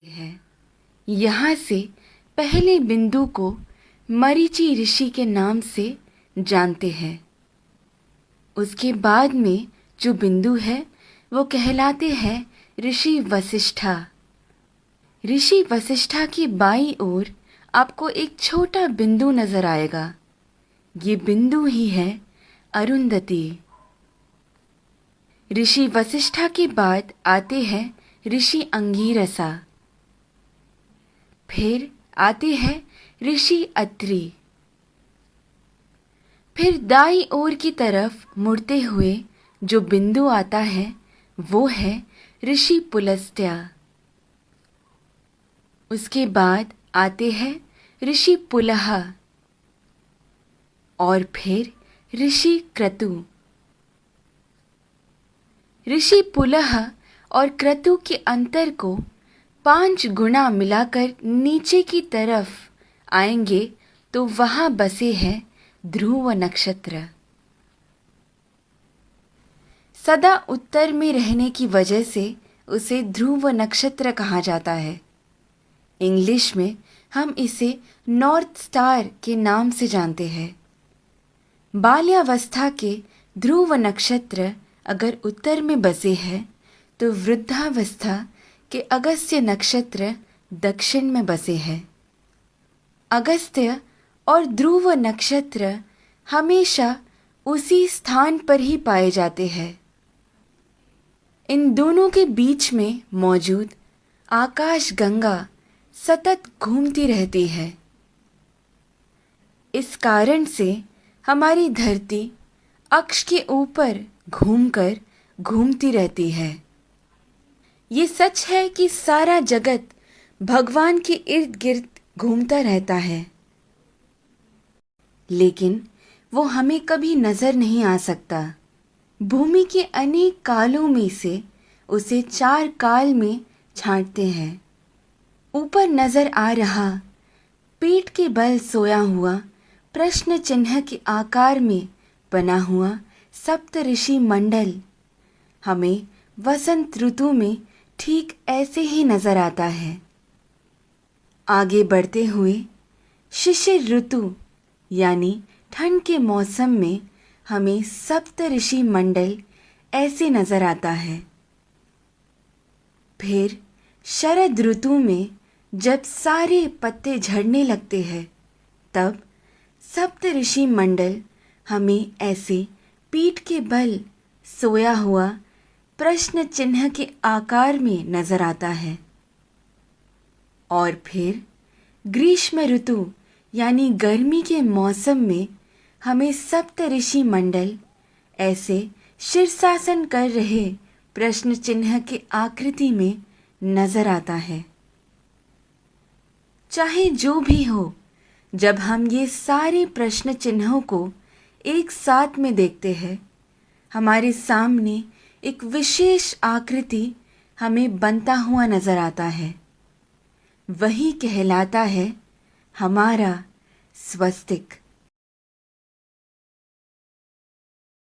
है। यहाँ से पहले बिंदु को मरीचि ऋषि के नाम से जानते हैं। उसके बाद में जो बिंदु है वो कहलाते हैं ऋषि वशिष्ठा। ऋषि वशिष्ठा की बाईं ओर आपको एक छोटा बिंदु नजर आएगा। ये बिंदु ही है अरुंधति। ऋषि वशिष्ठा के बाद आते हैं ऋषि अंगीरसा। फिर आते हैं ऋषि अत्रि। फिर दाईं ओर की तरफ मुड़ते हुए जो बिंदु आता है वो है ऋषि पुलस्त्य। उसके बाद आते हैं ऋषि पुलह और फिर ऋषि क्रतु। ऋषि पुलह और क्रतु के अंतर को 5 गुना मिलाकर नीचे की तरफ आएंगे तो वहां बसे हैं ध्रुव नक्षत्र। सदा उत्तर में रहने की वजह से उसे ध्रुव नक्षत्र कहा जाता है। इंग्लिश में हम इसे नॉर्थ स्टार के नाम से जानते हैं। बाल्यावस्था के ध्रुव नक्षत्र अगर उत्तर में बसे हैं तो वृद्धावस्था के अगस्त्य नक्षत्र दक्षिण में बसे हैं। अगस्त्य और ध्रुव नक्षत्र हमेशा उसी स्थान पर ही पाए जाते हैं। इन दोनों के बीच में मौजूद आकाश गंगा सतत घूमती रहती है। इस कारण से हमारी धरती अक्ष के ऊपर घूमकर घूमती रहती है। ये सच है कि सारा जगत भगवान के इर्द गिर्द घूमता रहता है, लेकिन वो हमें कभी नजर नहीं आ सकता। भूमि के अनेक कालों में से उसे 4 काल में छांटते हैं। ऊपर नजर आ रहा पीठ के बल सोया हुआ प्रश्न चिन्ह के आकार में बना हुआ सप्त ऋषि मंडल हमें वसंत ऋतु में ठीक ऐसे ही नजर आता है। आगे बढ़ते हुए शिशिर ऋतु यानी ठंड के मौसम में हमें सप्त ऋषि मंडल ऐसे नजर आता है। फिर शरद ऋतु में जब सारे पत्ते झड़ने लगते हैं तब सप्त ऋषि मंडल हमें ऐसे पीठ के बल सोया हुआ प्रश्न चिन्ह के आकार में नजर आता है। और फिर ग्रीष्म ऋतु यानी गर्मी के मौसम में हमें सप्त ऋषि मंडल ऐसे शीर्षासन कर रहे प्रश्न चिन्ह के आकृति में नजर आता है। चाहे जो भी हो, जब हम ये सारे प्रश्न चिन्हों को एक साथ में देखते हैं, हमारे सामने एक विशेष आकृति हमें बनता हुआ नजर आता है। वही कहलाता है हमारा स्वस्तिक।